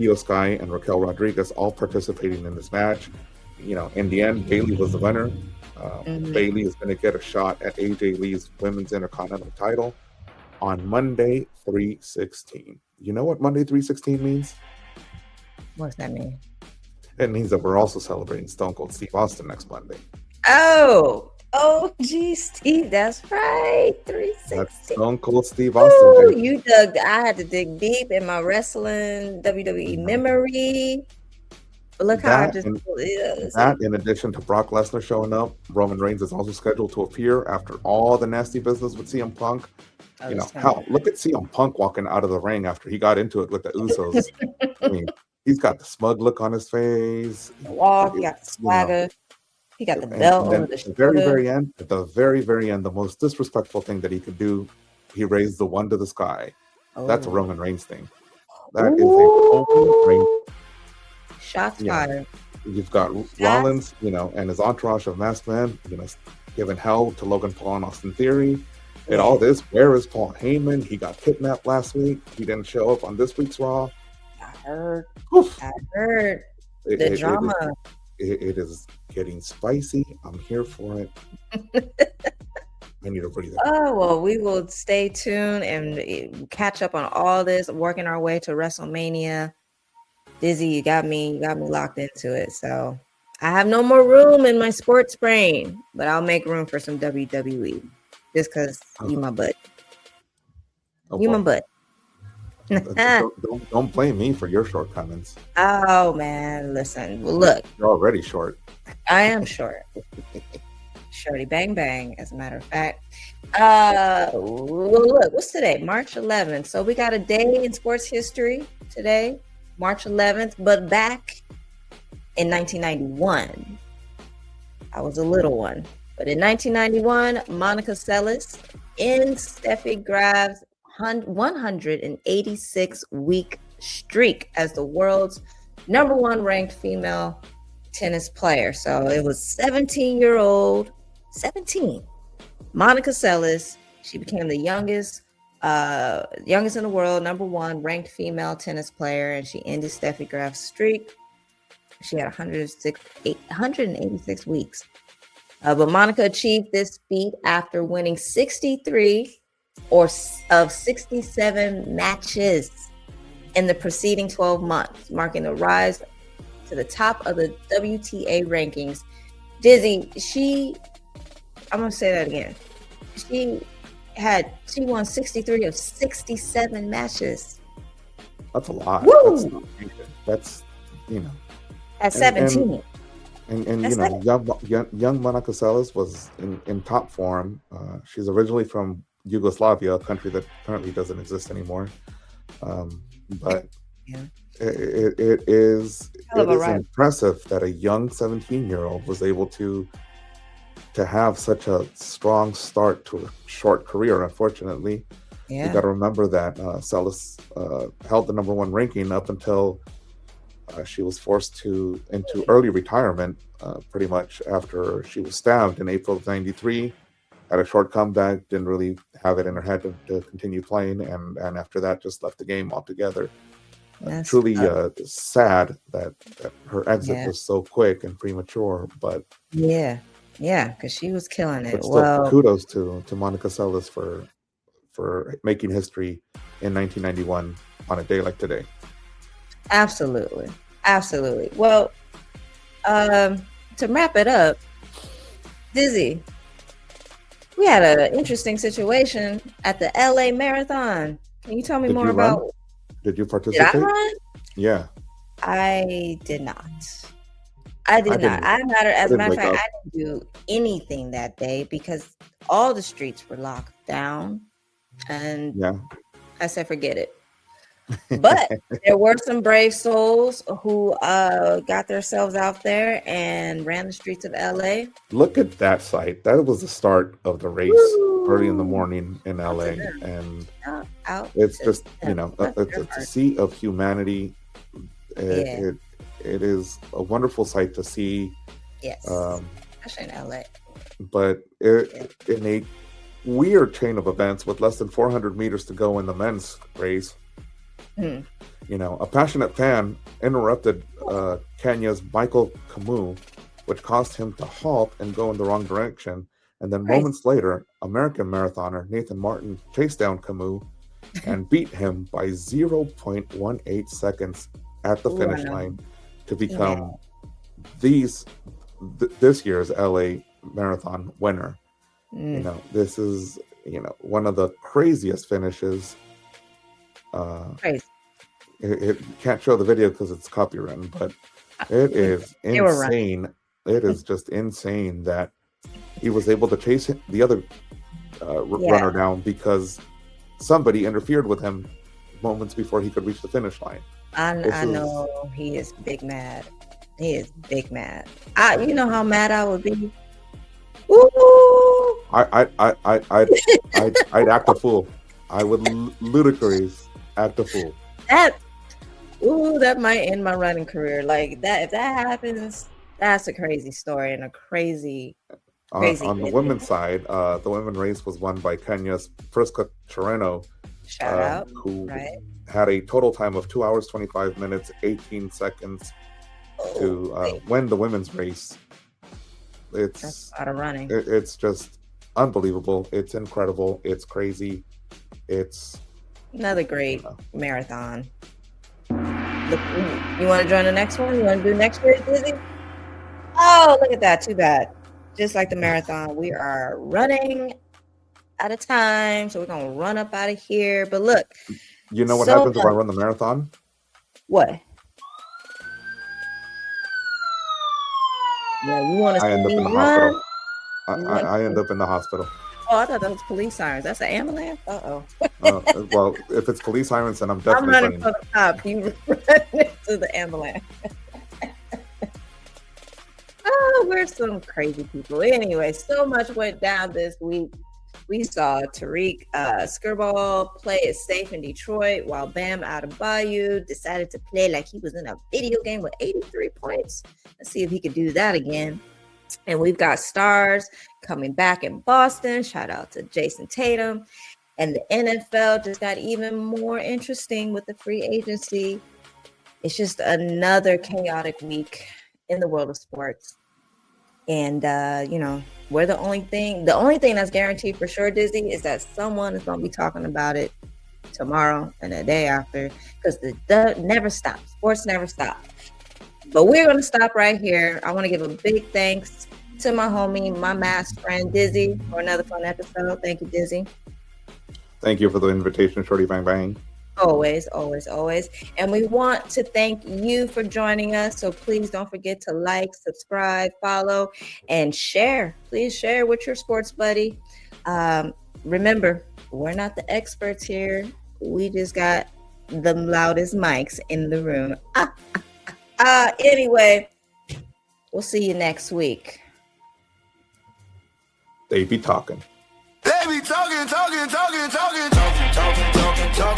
Speaker 2: Io Sky, and Raquel Rodriguez all participating in this match. You know, in the end, Bayley was the winner. Bayley is going to get a shot at AJ Lee's Women's Intercontinental title on Monday, 3/16. You know what Monday, 3/16 means?
Speaker 1: What's that mean?
Speaker 2: It means that we're also celebrating Stone Cold Steve Austin next Monday.
Speaker 1: Oh, geez, Steve, that's right. 3/16.
Speaker 2: That's Stone Cold Steve Austin.
Speaker 1: You dug. I had to dig deep in my wrestling WWE memory. But look how I just.
Speaker 2: That, in addition to Brock Lesnar showing up, Roman Reigns is also scheduled to appear after all the nasty business with CM Punk. You know, hell, look at CM Punk walking out of the ring after he got into it with the Usos. I mean, he's got the smug look on his face.
Speaker 1: He got the swagger. He got the belt over the shoulder.
Speaker 2: At the very end, the most disrespectful thing that he could do, he raised the one to the sky. That's a Roman Reigns thing. That is a Roman Reigns.
Speaker 1: Shots fired.
Speaker 2: You've got Rollins, you know, and his entourage of masked men, you know, giving hell to Logan Paul and Austin Theory. And all this, where is Paul Heyman? He got kidnapped last week. He didn't show up on this week's Raw.
Speaker 1: I heard. The drama.
Speaker 2: It is getting spicy. I'm here for it. I need to breathe.
Speaker 1: Well, we will stay tuned and catch up on all this, working our way to WrestleMania. Dizzy, you got me locked into it. So I have no more room in my sports brain, but I'll make room for some WWE just because you my butt. You my butt.
Speaker 2: Don't blame me for your shortcomings.
Speaker 1: Oh man, listen. Well, look,
Speaker 2: you're already short.
Speaker 1: I am short. Shorty bang bang, as a matter of fact. Well, look, what's today? March 11th. So we got a day in sports history today, March 11th. But back in 1991, I was a little one. But in 1991, Monica Seles in Steffi Graf's 186-week streak as the world's #1 ranked female tennis player. So it was 17-year-old Monica Seles. She became the youngest in the world, #1 ranked female tennis player, and she ended Steffi Graf's streak. She had 186 weeks. But Monica achieved this feat after winning 63 of 67 matches in the preceding 12 months, marking a rise to the top of the WTA rankings. Dizzy, I'm going to say that again. She won 63 of 67 matches.
Speaker 2: That's a lot.
Speaker 1: Woo!
Speaker 2: That's you know.
Speaker 1: At 17.
Speaker 2: And you know, young Monica Seles was in top form. She's originally from Yugoslavia, a country that currently doesn't exist anymore. But it is impressive that a young 17-year-old was able to to have such a strong start to a short career, unfortunately. You got to remember that Seles held the number 1 ranking up until she was forced into early retirement, pretty much after she was stabbed in April of '93. Had a short comeback, didn't really have it in her head to continue playing, and after that, just left the game altogether. Truly sad that her exit was so quick and premature, but
Speaker 1: because she was killing it.
Speaker 2: But still, kudos to Monica Seles for making history in 1991 on a day like today.
Speaker 1: Absolutely. Well, to wrap it up, Dizzy, we had an interesting situation at the LA Marathon. Can you tell me more about?
Speaker 2: Did you participate?
Speaker 1: Did I run?
Speaker 2: Yeah.
Speaker 1: I did not. As a matter of fact, I didn't do anything that day because all the streets were locked down, and I said, forget it. But there were some brave souls who got themselves out there and ran the streets of LA.
Speaker 2: Look at that sight. That was the start of the race early in the morning in LA. And it's just, it's a sea of humanity. It is a wonderful sight to see.
Speaker 1: Yes, especially in LA.
Speaker 2: But in a weird chain of events with less than 400 meters to go in the men's race, a passionate fan interrupted Kenya's Michael Camus, which caused him to halt and go in the wrong direction. And then moments later, American marathoner Nathan Martin chased down Camus and beat him by 0.18 seconds at the finish line to become this year's LA Marathon winner. This is one of the craziest finishes. It can't show the video because it's copywritten, but it is insane. It is just insane that he was able to chase the other runner down because somebody interfered with him moments before he could reach the finish line.
Speaker 1: I know he is big mad. He is big mad. You know how mad I would be. Ooh.
Speaker 2: I'd act a fool. I would ludicrously act a fool.
Speaker 1: That might end my running career. Like that, if that happens, that's a crazy story and a crazy.
Speaker 2: On the women's side, the women's race was won by Kenya's Priska Chireno, who had a total time of 2 hours, 25 minutes, 18 seconds to win the women's race.
Speaker 1: That's a lot of running.
Speaker 2: It's just unbelievable. It's incredible. It's crazy. It's
Speaker 1: another great marathon. Look, you want to join the next one? You want to do next year, Dizzy? Oh, look at that. Too bad. Just like the marathon, we are running out of time, so we're going to run up out of here. But look.
Speaker 2: You know what happens if I run the marathon?
Speaker 1: What? Yeah, you want to
Speaker 2: I end up in the hospital. I end up in the hospital.
Speaker 1: Oh, I thought that was police sirens. That's an ambulance? Uh-oh.
Speaker 2: Well, if it's police sirens, then I'm definitely
Speaker 1: running for the top. You run into the ambulance. Oh, we're some crazy people. Anyway, so much went down this week. We saw Tarik Skubal play it safe in Detroit while Bam Adebayo decided to play like he was in a video game with 83 points. Let's see if he could do that again. And we've got stars coming back in Boston. Shout out to Jayson Tatum. And the NFL just got even more interesting with the free agency. It's just another chaotic week in the world of sports. And, we're the only thing that's guaranteed for sure, Dizzy, is that someone is going to be talking about it tomorrow and the day after, because the never stops. Sports never stop. But we're going to stop right here. I want to give a big thanks to my homie, my masked friend, Dizzy, for another fun episode. Thank you, Dizzy.
Speaker 2: Thank you for the invitation, Shorty Bang Bang.
Speaker 1: Always, always, always. And we want to thank you for joining us. So please don't forget to like, subscribe, follow, and share. Please share with your sports buddy. Remember, we're not the experts here. We just got the loudest mics in the room. Anyway, we'll see you next week.
Speaker 2: They Be Talkin.
Speaker 7: They be talking, talking, talking, talking, talking, talking, talking, talking.